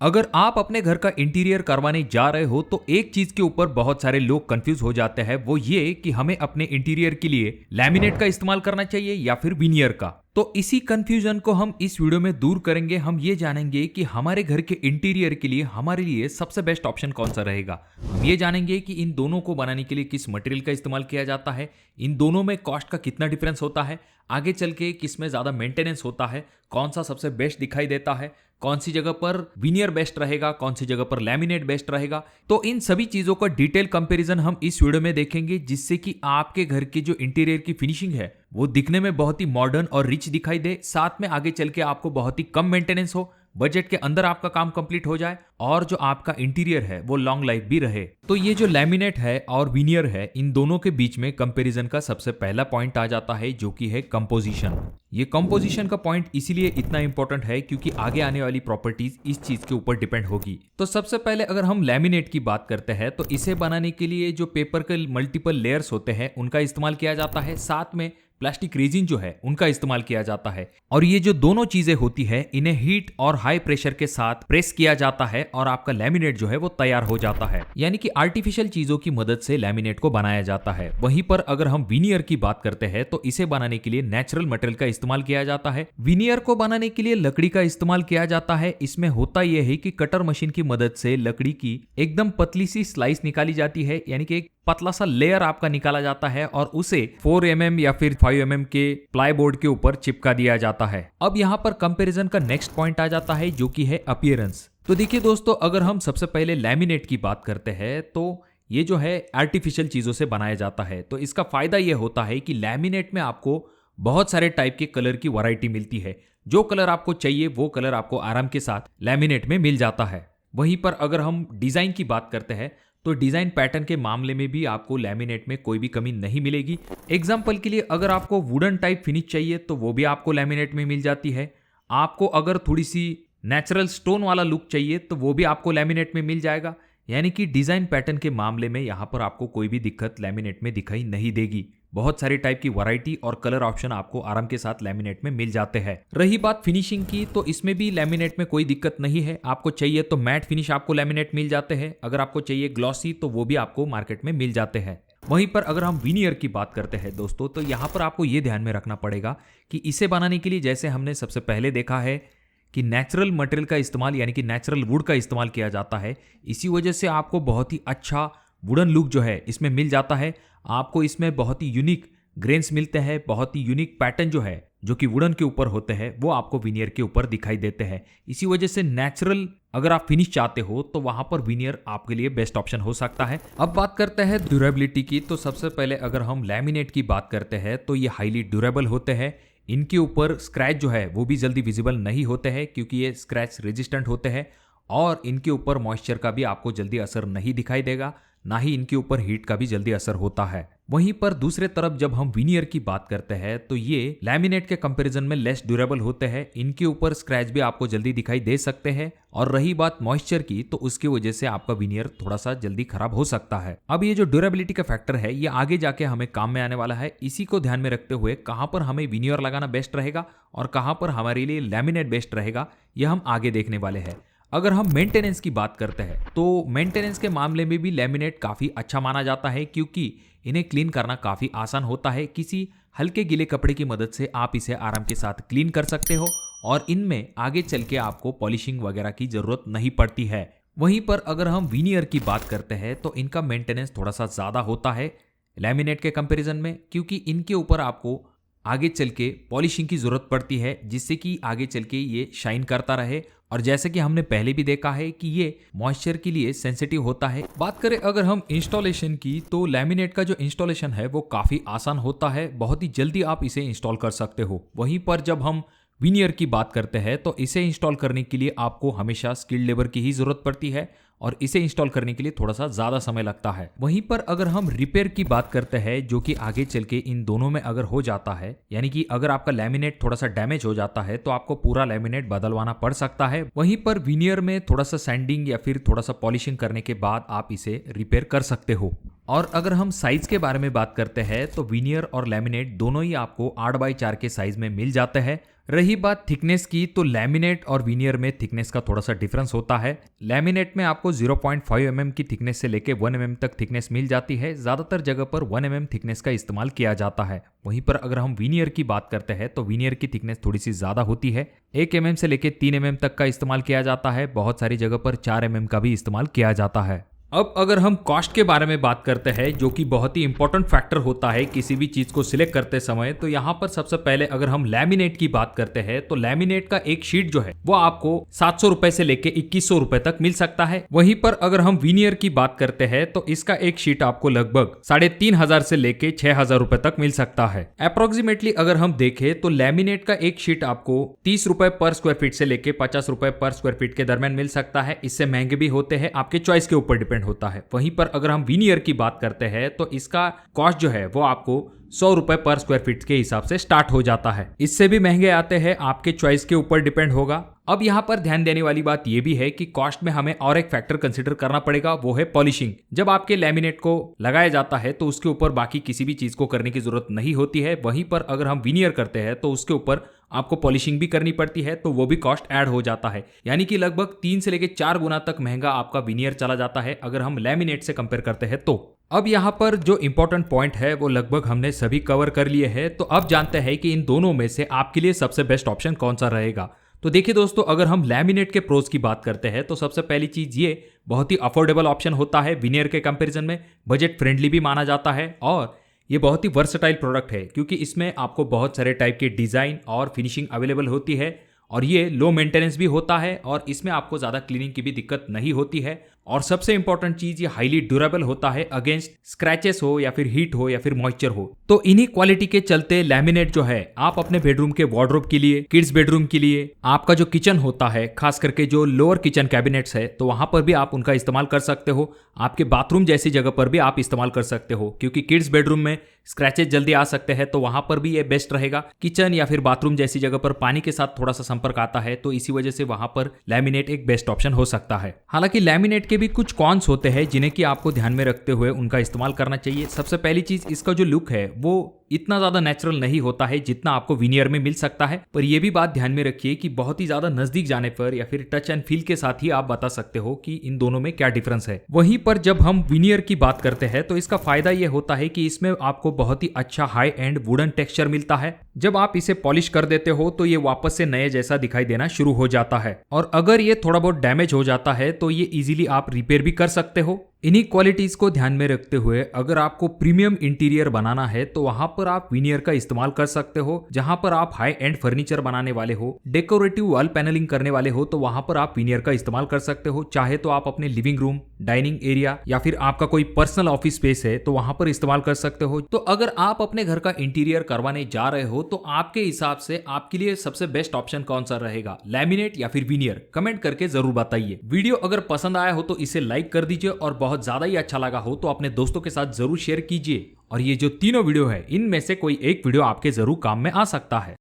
अगर आप अपने घर का इंटीरियर करवाने जा रहे हो तो एक चीज के ऊपर बहुत सारे लोग कंफ्यूज हो जाते हैं, वो ये कि हमें अपने इंटीरियर के लिए लैमिनेट का इस्तेमाल करना चाहिए या फिर विनियर का। तो इसी कंफ्यूजन को हम इस वीडियो में दूर करेंगे। हम ये जानेंगे कि हमारे घर के इंटीरियर के लिए हमारे लिए सबसे बेस्ट ऑप्शन कौन सा रहेगा। हम ये जानेंगे कि इन दोनों को बनाने के लिए किस मटेरियल का इस्तेमाल किया जाता है, इन दोनों में कॉस्ट का कितना डिफरेंस होता है, आगे चल के किस में ज्यादा मेंटेनेंस होता है, कौन सा सबसे बेस्ट दिखाई देता है, कौन सी जगह पर विनियर बेस्ट रहेगा, कौन सी जगह पर लैमिनेट बेस्ट रहेगा। तो इन सभी चीजों का डिटेल कंपैरिजन हम इस वीडियो में देखेंगे, जिससे कि आपके घर की जो इंटीरियर की फिनिशिंग है वो दिखने में बहुत ही मॉडर्न और रिच दिखाई दे, साथ में आगे चल के आपको बहुत ही कम मेंटेनेंस हो, बजट के अंदर आपका काम कंप्लीट हो जाए और जो आपका इंटीरियर है वो लॉन्ग लाइफ भी रहे। तो ये जो लैमिनेट है और विनियर है, इन दोनों के बीच में कंपैरिजन का सबसे पहला पॉइंट आ जाता है, जो कि है कंपोजिशन। ये कंपोजिशन का पॉइंट इसीलिए इतना इंपॉर्टेंट है क्योंकि आगे आने वाली प्रॉपर्टीज इस चीज के ऊपर डिपेंड होगी। तो सबसे पहले अगर हम लैमिनेट की बात करते हैं तो इसे बनाने के लिए जो पेपर के मल्टीपल लेयर्स होते हैं उनका इस्तेमाल किया जाता है, साथ में प्लास्टिक रेजिन जो है उनका इस्तेमाल किया जाता है। और ये जो दोनों चीजें होती है इन्हें हीट और हाई प्रेशर के साथ प्रेस किया जाता है और आपका लैमिनेट जो है वो तैयार हो जाता है। यानी कि आर्टिफिशियल चीजों की मदद से लैमिनेट को बनाया जाता है। वहीं पर अगर हम विनियर की बात करते हैं तो इसे बनाने के लिए नेचुरल मटेरियल का इस्तेमाल किया जाता है। विनियर को बनाने के लिए लकड़ी का इस्तेमाल किया जाता है। इसमें होता यह है कि कटर मशीन की मदद से लकड़ी की एकदम पतली सी स्लाइस निकाली जाती है, यानी कि एक पतला सा लेयर आपका निकाला जाता है और उसे 4 mm या फिर 5 mm के प्लाई बोर्ड के ऊपर चिपका दिया जाता है। अब यहाँ पर कंपैरिजन का नेक्स्ट पॉइंट आ जाता है, जो कि है अपीयरेंस। तो देखिए दोस्तों, अगर हम सबसे पहले लैमिनेट की बात करते हैं तो ये जो है आर्टिफिशियल चीजों से बनाया जाता है। तो इसका फायदा यह होता है कि लैमिनेट में आपको बहुत सारे टाइप के कलर की वैरायटी मिलती है। जो कलर आपको चाहिए वो कलर आपको आराम के साथ लैमिनेट में मिल जाता है। वहीं पर अगर हम डिजाइन की बात करते हैं तो डिजाइन पैटर्न के मामले में भी आपको लैमिनेट में कोई भी कमी नहीं मिलेगी। एग्जाम्पल के लिए अगर आपको वुडन टाइप फिनिश चाहिए तो वो भी आपको लैमिनेट में मिल जाती है। आपको अगर थोड़ी सी नेचुरल स्टोन वाला लुक चाहिए तो वो भी आपको लैमिनेट में मिल जाएगा। यानी कि डिजाइन पैटर्न के मामले में यहाँ पर आपको कोई भी दिक्कत लैमिनेट में दिखाई नहीं देगी। बहुत सारे टाइप की वैरायटी और कलर ऑप्शन आपको आराम के साथ लैमिनेट में मिल जाते हैं। रही बात फिनिशिंग की, तो इसमें भी लैमिनेट में कोई दिक्कत नहीं है। आपको चाहिए तो मैट फिनिश आपको लैमिनेट मिल जाते हैं, अगर आपको चाहिए ग्लॉसी तो वो भी आपको मार्केट में मिल जाते हैं। वहीं पर अगर हम विनियर की बात करते हैं दोस्तों, तो यहाँ पर आपको ये ध्यान में रखना पड़ेगा कि इसे बनाने के लिए जैसे हमने सबसे पहले देखा है कि नेचुरल मटेरियल का इस्तेमाल यानी कि नेचुरल वुड का इस्तेमाल किया जाता है। इसी वजह से आपको बहुत ही अच्छा वुडन लुक जो है इसमें मिल जाता है। आपको इसमें बहुत ही यूनिक ग्रेन्स मिलते हैं, बहुत ही यूनिक पैटर्न जो है जो कि वुडन के ऊपर होते हैं वो आपको विनियर के ऊपर दिखाई देते हैं। इसी वजह से नेचुरल अगर आप फिनिश चाहते हो तो वहां पर विनियर आपके लिए बेस्ट ऑप्शन हो सकता है। अब बात करते हैं ड्यूरेबिलिटी की। तो सबसे पहले अगर हम लैमिनेट की बात करते हैं तो ये हाईली ड्यूरेबल होते हैं। इनके ऊपर स्क्रैच जो है वो भी जल्दी विजिबल नहीं होते हैं क्योंकि ये स्क्रैच रेजिस्टेंट होते हैं और इनके ऊपर मॉइस्चर का भी आपको जल्दी असर नहीं दिखाई देगा, ना ही इनके ऊपर हीट का भी जल्दी असर होता है। वहीं पर दूसरे तरफ जब हम विनियर की बात करते हैं तो ये लैमिनेट के कंपैरिजन में लेस ड्यूरेबल होते हैं। इनके ऊपर स्क्रैच भी आपको जल्दी दिखाई दे सकते हैं और रही बात मॉइस्चर की, तो उसकी वजह से आपका विनियर थोड़ा सा जल्दी खराब हो सकता है। अब ये जो ड्यूरेबिलिटी का फैक्टर है ये आगे जाके हमें काम में आने वाला है। इसी को ध्यान में रखते हुए कहां पर हमें विनियर लगाना बेस्ट रहेगा और कहां पर हमारे लिए लैमिनेट बेस्ट रहेगा, यह हम आगे देखने वाले हैं। अगर हम मेंटेनेंस की बात करते हैं तो मेंटेनेंस के मामले में भी लैमिनेट काफ़ी अच्छा माना जाता है क्योंकि इन्हें क्लीन करना काफ़ी आसान होता है। किसी हल्के गीले कपड़े की मदद से आप इसे आराम के साथ क्लीन कर सकते हो और इनमें आगे चल के आपको पॉलिशिंग वगैरह की ज़रूरत नहीं पड़ती है। वहीं पर अगर हम विनियर की बात करते हैं तो इनका मेंटेनेंस थोड़ा सा ज़्यादा होता है लैमिनेट के कंपेरिजन में, क्योंकि इनके ऊपर आपको आगे चल के पॉलिशिंग की जरूरत पड़ती है जिससे कि आगे चल के ये शाइन करता रहे। और जैसे कि हमने पहले भी देखा है कि ये मॉइस्चर के लिए सेंसिटिव होता है। बात करें अगर हम इंस्टॉलेशन की, तो लैमिनेट का जो इंस्टॉलेशन है वो काफ़ी आसान होता है, बहुत ही जल्दी आप इसे इंस्टॉल कर सकते हो। वहीं पर जब हम विनियर की बात करते हैं तो इसे इंस्टॉल करने के लिए आपको हमेशा स्किल्ड लेबर की ही जरूरत पड़ती है और इसे इंस्टॉल करने के लिए थोड़ा सा ज़्यादा समय लगता है। वहीं पर अगर हम रिपेयर की बात करते हैं, जो कि आगे चल के इन दोनों में अगर हो जाता है, यानी कि अगर आपका लैमिनेट थोड़ा सा डैमेज हो जाता है तो आपको पूरा लैमिनेट बदलवाना पड़ सकता है। वहीं पर विनियर में थोड़ा सा सैंडिंग या फिर थोड़ा सा पॉलिशिंग करने के बाद आप इसे रिपेयर कर सकते हो। और अगर हम साइज के बारे में बात करते हैं तो विनियर और लैमिनेट दोनों ही आपको 8x4 के साइज में मिल जाते हैं। रही बात थिकनेस की, तो लैमिनेट और विनियर में थिकनेस का थोड़ा सा डिफरेंस होता है। लैमिनेट में आपको 0.5 mm की थिकनेस से लेके 1 mm तक थिकनेस मिल जाती है। ज्यादातर जगह पर 1 mm थिकनेस का इस्तेमाल किया जाता है। वहीं पर अगर हम विनियर की बात करते हैं तो विनियर की थिकनेस थोड़ी सी ज्यादा होती है। 1 mm से लेके 3 mm तक का इस्तेमाल किया जाता है। बहुत सारी जगह पर 4 mm का भी इस्तेमाल किया जाता है। अब अगर हम कॉस्ट के बारे में बात करते हैं, जो कि बहुत ही इंपॉर्टेंट फैक्टर होता है किसी भी चीज को सिलेक्ट करते समय, तो यहाँ पर सबसे पहले अगर हम लैमिनेट की बात करते हैं तो लैमिनेट का एक शीट जो है वो आपको 700 रुपए से लेके 2100 रुपए तक मिल सकता है। वहीं पर अगर हम विनियर की बात करते हैं तो इसका एक शीट आपको लगभग 3500 से लेके 6000 रुपए तक मिल सकता है। अप्रोक्सीमेटली अगर हम देखें तो लैमिनेट का एक शीट आपको 30 रुपए पर स्क्वायर फीट से लेके 50 रुपए पर स्क्वायर फीट के दरमियान मिल सकता है। इससे महंगे भी होते हैं, आपके चॉइस के ऊपर डिपेंड होता है। वहीं पर अगर हम विनियर की बात करते हैं तो इसका कॉस्ट जो है वो आपको 100 रुपए पर स्क्वायर फीट के हिसाब से स्टार्ट हो जाता है। इससे भी महंगे आते हैं, आपके चॉइस के ऊपर डिपेंड होगा। अब यहाँ पर ध्यान देने वाली बात यह भी है कि कॉस्ट में हमें और एक फैक्टर कंसीडर करना पड़ेगा, वो है पॉलिशिंग। जब आपके लैमिनेट को लगाया जाता है तो उसके ऊपर बाकी किसी भी चीज को करने की जरूरत नहीं होती है। वहीं पर अगर हम विनियर करते हैं तो उसके ऊपर आपको पॉलिशिंग भी करनी पड़ती है, तो वो भी कॉस्ट ऐड हो जाता है। यानी कि लगभग 3 से लेकर 4 गुना तक महंगा आपका विनियर चला जाता है अगर हम लैमिनेट से कंपेयर करते हैं तो। अब यहाँ पर जो इंपॉर्टेंट पॉइंट है वो लगभग हमने सभी कवर कर लिए हैं। तो अब जानते हैं कि इन दोनों में से आपके लिए सबसे बेस्ट ऑप्शन कौन सा रहेगा। तो देखिए दोस्तों, अगर हम लैमिनेट के प्रोज की बात करते हैं तो सबसे पहली चीज ये बहुत ही अफोर्डेबल ऑप्शन होता है विनियर के कंपैरिजन में, बजट फ्रेंडली भी माना जाता है और ये बहुत ही वर्सेटाइल प्रोडक्ट है क्योंकि इसमें आपको बहुत सारे टाइप के डिजाइन और फिनिशिंग अवेलेबल होती है और ये लो मेंटेनेंस भी होता है और इसमें आपको ज़्यादा क्लीनिंग की भी दिक्कत नहीं होती है। और सबसे इंपॉर्टेंट चीज, ये हाईली ड्यूरेबल होता है अगेंस्ट स्क्रैचेस हो या फिर हीट हो या फिर मॉइस्चर हो। तो इन्हीं क्वालिटी के चलते लैमिनेट जो है आप अपने बेडरूम के वार्डरोब के लिए, किड्स बेडरूम के लिए, आपका जो किचन होता है खास करके जो लोअर किचन कैबिनेट्स है तो वहां पर भी आप उनका इस्तेमाल कर सकते हो। आपके बाथरूम जैसी जगह पर भी आप इस्तेमाल कर सकते हो क्योंकि किड्स बेडरूम में स्क्रैचेस जल्दी आ सकते हैं, तो वहां पर भी ये बेस्ट रहेगा। किचन या फिर बाथरूम जैसी जगह पर पानी के साथ थोड़ा सा संपर्क आता है तो इसी वजह से वहां पर लैमिनेट एक बेस्ट ऑप्शन हो सकता है। हालांकि लैमिनेट के भी कुछ कॉन्स होते हैं जिन्हें कि आपको ध्यान में रखते हुए उनका इस्तेमाल करना चाहिए। सबसे पहली चीज, इसका जो लुक है वो इतना ज्यादा नेचुरल नहीं होता है जितना आपको विनियर में मिल सकता है। पर यह भी बात ध्यान में रखिए कि बहुत ही ज्यादा नजदीक जाने पर या फिर टच एंड फील के साथ ही आप बता सकते हो कि इन दोनों में क्या डिफरेंस है। वहीं पर जब हम विनियर की बात करते हैं तो इसका फायदा यह होता है कि इसमें आपको बहुत ही अच्छा हाई एंड वुडन टेक्सचर मिलता है। जब आप इसे पॉलिश कर देते हो तो ये वापस से नए जैसा दिखाई देना शुरू हो जाता है और अगर ये थोड़ा बहुत डैमेज हो जाता है तो ये इजीली आप रिपेयर भी कर सकते हो। इन्हीं क्वालिटीज को ध्यान में रखते हुए अगर आपको प्रीमियम इंटीरियर बनाना है तो वहां पर आप विनियर का इस्तेमाल कर सकते हो। जहां पर आप हाई एंड फर्नीचर बनाने वाले हो, डेकोरेटिव वॉल पैनलिंग करने वाले हो, तो वहां पर आप विनियर का इस्तेमाल कर सकते हो। चाहे तो आप अपने लिविंग रूम, डाइनिंग एरिया या फिर आपका कोई पर्सनल ऑफिस स्पेस है तो वहां पर इस्तेमाल कर सकते हो। तो अगर आप अपने घर का इंटीरियर करवाने जा रहे हो तो आपके हिसाब से आपके लिए सबसे बेस्ट ऑप्शन कौन सा रहेगा, लैमिनेट या फिर विनियर? कमेंट करके जरूर बताइए। वीडियो अगर पसंद आया हो तो इसे लाइक कर दीजिए और बहुत ज्यादा ही अच्छा लगा हो तो अपने दोस्तों के साथ जरूर शेयर कीजिए। और ये जो तीनों वीडियो है इनमें से कोई एक वीडियो आपके जरूर काम में आ सकता है।